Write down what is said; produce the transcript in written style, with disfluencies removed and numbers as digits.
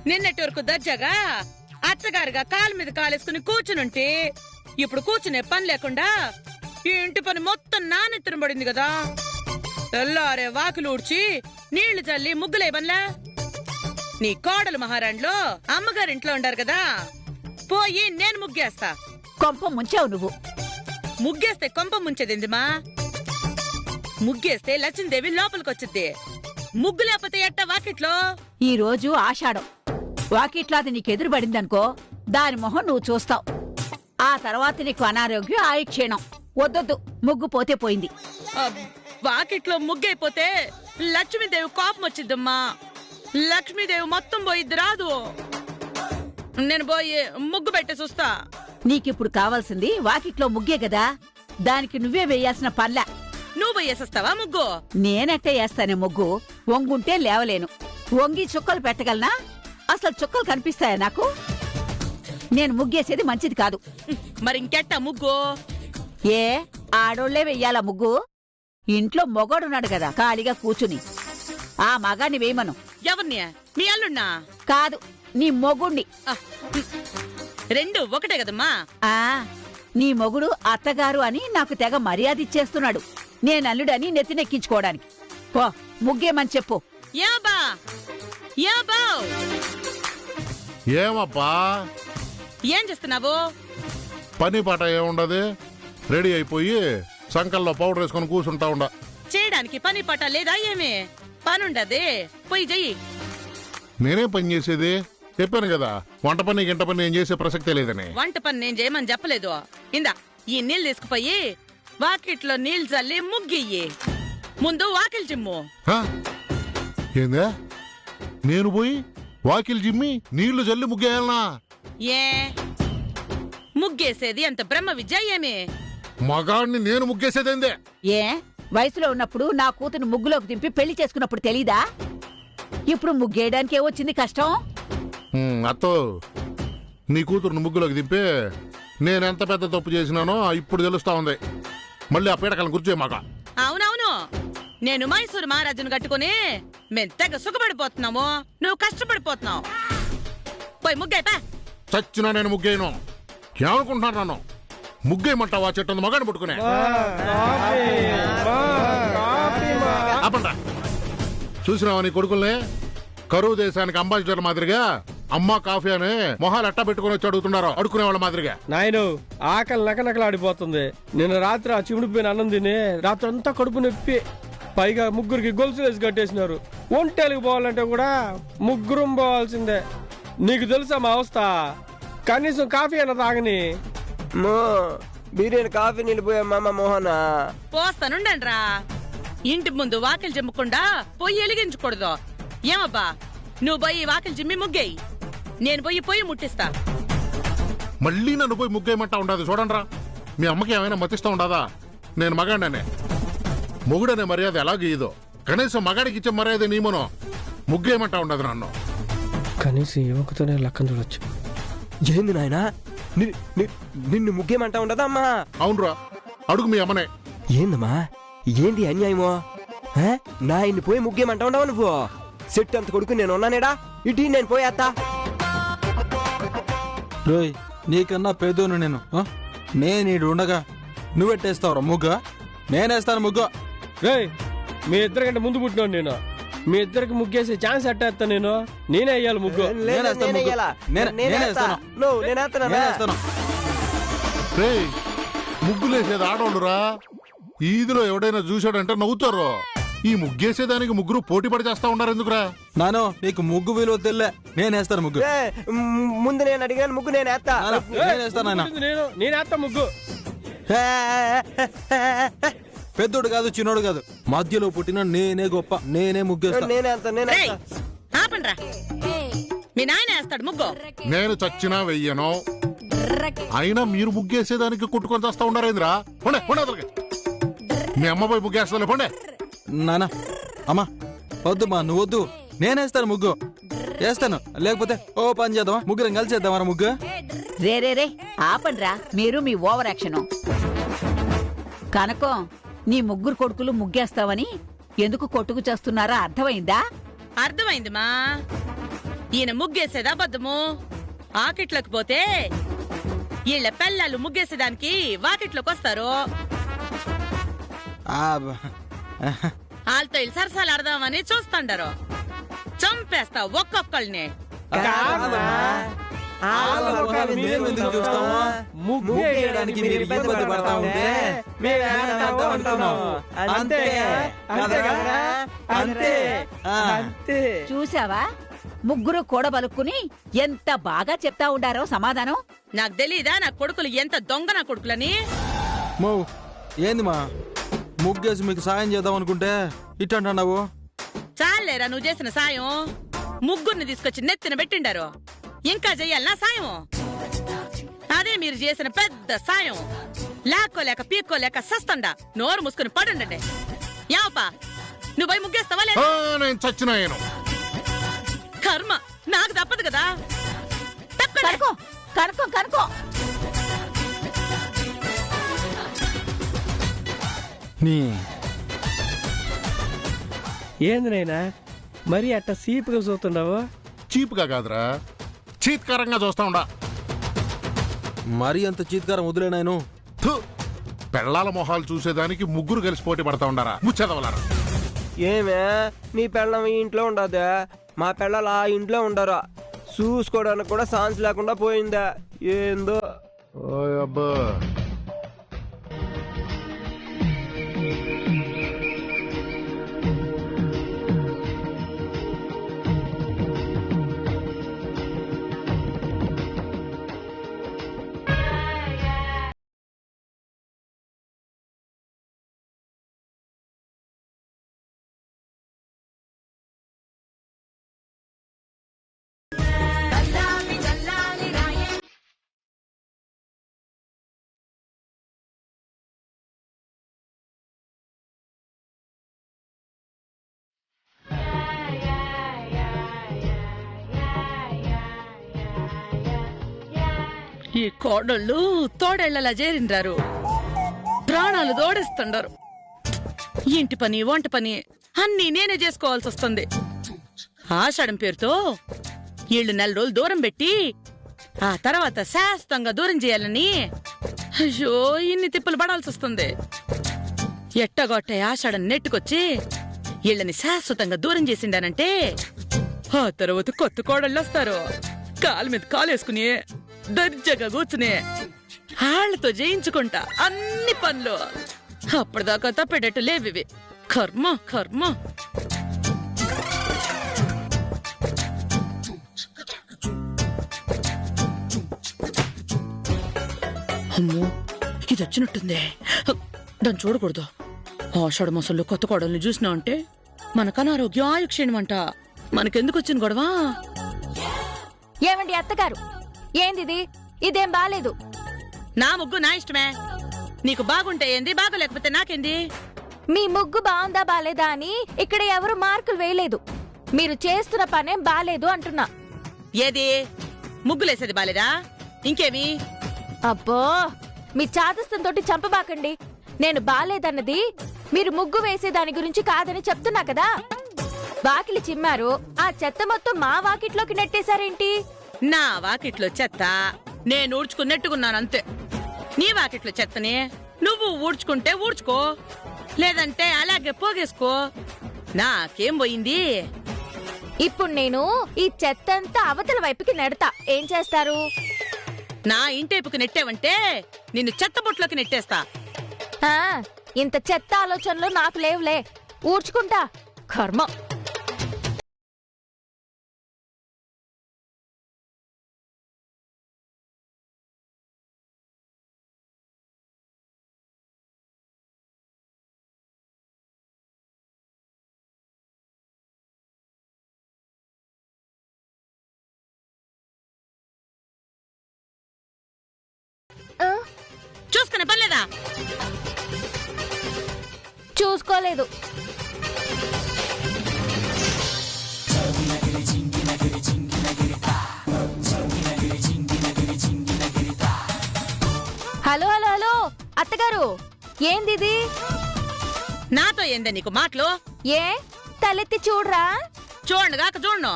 నిన్నటి వరకు దర్జాగా అత్తగారుగా కాలు మీద కాలేసుకుని కూర్చునుంటే ఇప్పుడు కూర్చునే పని లేకుండా ఈ ఇంటి పని మొత్తం నానెత్తన పడింది కదా. తెల్లారే వాకిలు ఊడ్చి నీళ్లు చల్లి ముగ్గులేవన్లా. నీ కోడలు మహారాణిలో అమ్మగారింట్లో ఉండారు కదా, పోయి నేను ముగ్గేస్తా. కొంప ముంచావు నువ్వు. ముగ్గేస్తే కొంప ముంచేదిందిమా. ముగ్గేస్తే లక్ష్మీదేవి లోపలికొచ్చిద్ది. ముగ్గు లేకపోతే ఎట్ట వాకిట్లో? ఈ రోజు ఆషాఢం. వాకిట్లో అది నీకెదురు పడిందనుకో, దాని మొహం నువ్వు చూస్తావు. ఆ తర్వాత నీకు అనారోగ్యం, ఆయుక్షీణం. వద్దొద్దు, ముగ్గు పోతే పోయింది. వాకిట్లో ముగ్గైపోతే లక్ష్మీదేవి కోపం వచ్చిద్దమ్మా. లక్ష్మీదేవి మొత్తం పోయిద్ది, రాదు. నేను పోయి ముగ్గు పెట్టి చూస్తా. నీకిప్పుడు కావాల్సింది వాకిట్లో ముగ్గే కదా, దానికి నువ్వే వేయాల్సిన పనిలా. నువ్వు పోయేసేస్తావా ముగ్గు? నేనెట్టే వేస్తానే ముగ్గు? వంగుంటే లేవలేను. వంగి చుక్కలు పెట్టగలనా? అసలు చుక్కలు కనిపిస్తాయా నాకు? నేను ముగ్గేసేది మంచిది కాదు. మరి ఇంకెట్టా ముగ్గు? ఏ ఆడోళ్లే వెయ్యాలా ముగ్గు? ఇంట్లో మొగాడున్నాడు కదా ఖాళీగా కూచుని, ఆ మగాన్ని వేయమను. ఎవరిని? మీ అల్లున్నా? కాదు, నీ మొగుణ్ణి. రెండు ఒకటే కదమ్మా. నీ మొగుడు అత్తగారు అని నాకు తెగ మర్యాద ఇచ్చేస్తున్నాడు, నేనల్లుడని నెత్తినెక్కించుకోవడానికి. పో ముగ్గేమని చెప్పు. ఏమబ్బా ఏం చేస్తున్నావు? పని పాట ఏముండదు, రెడీ అయిపోయి సంకల్లో పౌడర్ వేసుకొని కూర్చుంటా ఉండ. చేయడానికి పని పాట లేదా ఏమే? పనుండదే, పోయి చెయ్యి. నేనే పని చేసేది? చెప్పాను కదా, వంట పని గింట పని నేను చేసే ప్రసక్తే లేదని. వంట పని నేను చేయమని చెప్పలేదు. ఇందా ఈ నీళ్ళు తీసుకుపోయి వాకిట్లో నీళ్ళు చల్లి ముగ్గియ్యి. ముందు వాకిలి చిమ్ము. ఏందా? నేను పోయి వాకిలి జిమ్మి నీళ్లు చల్లి ముగ్గేయాలనా? ఏ ముగ్గేసేది అంత బ్రహ్మ విద్య ఏమే? మగాడిని నేను ముగ్గేసేదేందే? ఏ వయసులో ఉన్నప్పుడు నా కూతురు ముగ్గులోకి దింపి పెళ్లి చేసుకున్నప్పుడు తెలీదా? ఇప్పుడు ముగ్గేయడానికి ఏమొచ్చింది కష్టం? అత్తో, నీ కూతురుని ముగ్గులోకి దింపి నేనెంత పెద్ద తప్పు చేసినానో ఇప్పుడు తెలుస్తా ఉంది. మళ్ళీ ఆ పీడకలను గుర్చే మాక. అవునవును, నేను మైసూరు మహారాజును కట్టుకుని మేము తెగ సుఖపడిపోతున్నాము, నువ్వు కష్టపడిపోతున్నావు. పోయి ముగ్గైపా. చచ్చినా నేను ముగ్గేయను. ఏమనుకుంటున్నాను నన్ను? ముగ్గేయమంటావా? చెట్టు మగాన్ని పట్టుకునే చూసినావా నీ కొడుకుల్ని? కరువు దేశానికి అంబాసిడర్ మాదిరిగా అమ్మా కాఫీ అని మొహాలు ఎట్టా పెట్టుకుని వచ్చి అడుగుతున్నారు, అడుకునే వాళ్ళ మాదిరిగా. నాయను ఆకలి నకనకలాడిపోతుంది. నిన్న రాత్రి ఆ చిముడిపోయిన అన్నం తిని రాత్రి అంతా కడుపు నొప్పి. పైగా ముగ్గురికి గొలుసు వేసి కట్టేసినారు. ఒంటేలకు పోవాలంటే కూడా ముగ్గురు పోవాల్సిందే. నీకు తెలుసా మా అవస్థ? కనీసం కాఫీ అయినా తాగని. బిర్యానీ కాఫీ నిలిపోయా మామ మోహన. పోస్తానుండండ్రా. ఇంటి ముందు వాకిలి చిమ్మకుండా పొయ్యి వెలిగించకూడదు. ఏమబ్బా, నువ్వు పోయి వాకిలి చిమ్మి ముగ్గేయి, నేను పోయి పొయ్యి ముట్టిస్తా. మళ్ళీ నన్ను పోయి ముగ్గేయమంటా ఉండదు. చూడండిరా, మీ అమ్మకి ఏమైనా మతిస్తా ఉండదా? నేను మగాడినే, మొగుడనే మర్యాద ఎలాగీదో కనీసం మగాడికి ఇచ్చే మర్యాద నీమను ముగ్గేయమంటా ఉండదు నన్ను. కనీసం యువకతోనే లక్కన చూడొచ్చు. ఏంది నాయనా, నిన్ను ముగ్గేమంటా ఉండదా అమ్మా? అవునరా, అడుగు మీ అమ్మనే. ఏందమ్మా, ఏంది అన్యాయమో? నా ఇన్ని పోయి ముగ్గేమంటా ఉండవు నువ్వు? సెట్ అంత కొడుకు నేను ఉన్నానేడా, ఇటీ నేను పోయేత్తా. రోయ్, నీకన్నా పేదోను నేను ఉండగా నువ్వెట్టేస్తావురా ముగ్గు? నేనేస్తాను ముగ్గు. రేయ్, మీ ఇద్దరికంటే ముందు పుట్టినాడు నేను. మీ ఇద్దరికి ముగ్గేసే ఛాన్స్ అట్టేస్తా నేను. నేనే అయ్యాలి ముగ్గు. ముగ్గులేసేది ఆడోళ్ళురా. ఈదిలో ఎవడైనా చూశాడంటే నవ్వుతారు. ఈ ముగ్గేసేదానికి ముగ్గురు పోటీ పడి చేస్తా ఉన్నారు ఎందుకురా? నాను నీకు ముగ్గు విలువ తెల్లే. నేనేస్తాను ముగ్గు. ముందు నేను అడిగాను ముగ్గు నేనేస్తా. నేనేస్తా ముగ్గు. పెద్దోడు కాదు చిన్నోడు కాదు, మధ్యలో పుట్టిన నేనే గొప్ప. నేనే ముగ్గేస్తా. మీ నాయన వేస్తాడు ముగ్గు. నేను చచ్చినా వెయ్యను. అయినా మీరు ముగ్గేసేదానికి కొట్టుకొని చేస్తా ఉండారేంద్రా? మీ అమ్మ పోయి ముగ్గేస్తా పోండే. నానా అమ్మా వద్దు మా, నువ్వు వద్దు. నేనేస్తాను ముగ్గు, వేస్తాను. లేకపోతే ఓ పని చేద్దామా, ముగ్గురం కలిసి చేద్దామరా ముగ్గు. రే రే రే ఆపండ్రా మీరు మీ ఓవర్ యాక్షన్. కనకం, నీ ముగ్గురు కొడుకులు ముగ్గేస్తావని ఎందుకు కొట్టుకు చేస్తున్నారా అర్థమైందా? అర్థమైంది మా. ఈయన ముగ్గేసేది అబద్ధము. ఆకిట్లోకి పోతే వీళ్ళ పెళ్ళాలు ముగ్గేసేదానికి వాకిట్లోకి వస్తారు. వాళ్ళతో వీళ్ళు సరసాలు ఆడదామని చూస్తాండారు. చంపేస్తా ఒక్కొక్కళ్ళని. ముగ్గేయడానికి మీరు ఇబ్బంది పడతా ఉంటే చూసావా ముగ్గురు కూడబలుక్కుని ఎంత బాగా చెప్తా ఉండారో సమాధానం. నాకు తెలీదా నా కొడుకులు ఎంత దొంగ నా కొడుకులని? మో ఏంది మా ముగ్గేసి మీకు సాయం చేద్దాం అనుకుంటే ఇట్టంటున్నావు. చాలేరా నువ్వు చేసిన సాయం. ముగ్గురిని తీసుకొచ్చి నెత్తిన పెట్టిండారు. ఇంకా చెయ్యాలనా సాయం? అదే మీరు చేసిన పెద్ద సాయం. లాక్కోలేక పీక్కోలేక సస్తండా. నోరు మూసుకుని పడుండండి. యావపా నువ్వు పోయి ముగ్గేస్తావా లేదా? నేను చచ్చినా కర్మ నాకు తప్పదు కదా. కనుకో కనుకో కనుకో. ఏంది నైనా మరి అట్ట సీపుగా చూస్తుండవు? చీప్గా కాదురా, చీత్కారంగా చూస్తా ఉండా. మరీ అంత చీత్కారం వదిలేనాయను. పెళ్ళాల మొహాలు చూసేదానికి ముగ్గురు కలిసి పోటీ పడతా ఉండారా ముచ్చదవలారా. ఏమే నీ పెళ్ళం ఈ ఇంట్లో ఉండదా? మా పెళ్ళాలు ఆ ఇంట్లో ఉండరా? చూసుకోవడానికి కూడా ఛాన్స్ లేకుండా పోయిందా ఏందో. అబ్బా ఈ కోడళ్ళు తోడేళ్లలా చేరిండారు. ప్రాణాలు దోడేస్తుండారు. ఇంటి పని వంట పని అన్నీ నేనే చేసుకోవాల్సి వస్తుంది. ఆషాఢం పేరుతో వీళ్ళు 4 రోజులు దూరం పెట్టి ఆ తర్వాత శాశ్వతంగా దూరం చేయాలని అయ్యో ఇన్ని తిప్పలు పడాల్సి వస్తుంది. ఎట్టగొట్టే ఆషాఢం నెట్టుకొచ్చి వీళ్ళని శాశ్వతంగా దూరం చేసిండానంటే ఆ తర్వాత కొత్త కోడళ్ళు వస్తారు. కాలు మీద కాలేసుకుని దర్జాగా కూర్చుని వాళ్ళతో జయించుకుంటా అన్ని పనులు. అప్పటిదాకా తప్పేటట్టు లేవివి. కర్మ కర్మ. అమ్మో ఇది వచ్చినట్టుంది. దాన్ని చూడకూడదు. ఆషాఢ మాసంలో కొత్త కోడల్ని చూసినా అంటే మనకు అనారోగ్యం ఆయుక్షీణం అంట. మనకెందుకు వచ్చిన గొడవ? ఏమండి అత్తగారు, ఏందిది? ఇదేం బాలేదు. నా ముగ్గు నా ఇష్టమే. నీకు బాగుంటే ఏంది, బాగోలేకపోతే నాకేంది? మీ ముగ్గు బాగుందా బాలేదా అని ఇక్కడ ఎవరు మార్కులు వేయలేదు. మీరు చేస్తున్న పనేం బాలేదు అంటున్నా. ఏది ముగ్గులేసేది బాలేదా? ఇంకేమి? అబ్బో మీ చాదస్తంతో చంపబాకండి. నేను బాలేదన్నది మీరు ముగ్గు వేసేదాని గురించి కాదని చెప్తున్నా కదా. వాకిలి చిమ్మారు, ఆ చెత్త మొత్తం మా వాకిట్లోకి నెట్టేశారేంటి? నా వాకిట్లో చెత్త నేను ఊడ్చుకున్నట్టుకున్నానంతే. నీ వాకిట్లో చెత్తని నువ్వు ఊడ్చుకుంటే ఊడ్చుకో, లేదంటే అలాగే పోగేసుకో. నాకేం పోయింది? ఇప్పుడు నేను ఈ చెత్తంతా అవతల వైపుకి నెడతా. ఏం చేస్తారు? నా ఇంటేపుకి నెట్టావంటే నిన్ను చెత్త బుట్లోకి నెట్టేస్తా. ఆ, ఇంత చెత్త ఆలోచనలు నాకు లేవులే. ఊడ్చుకుంటా. కర్మ. చూసుకునే పర్లేదా? చూసుకోలేదు. హలో హలో హలో అత్తగారు, ఏందిది? నాతో ఏందే నీకు మాటలు? ఏ తలెత్తి చూడరా? చూడండిగాక చూడను.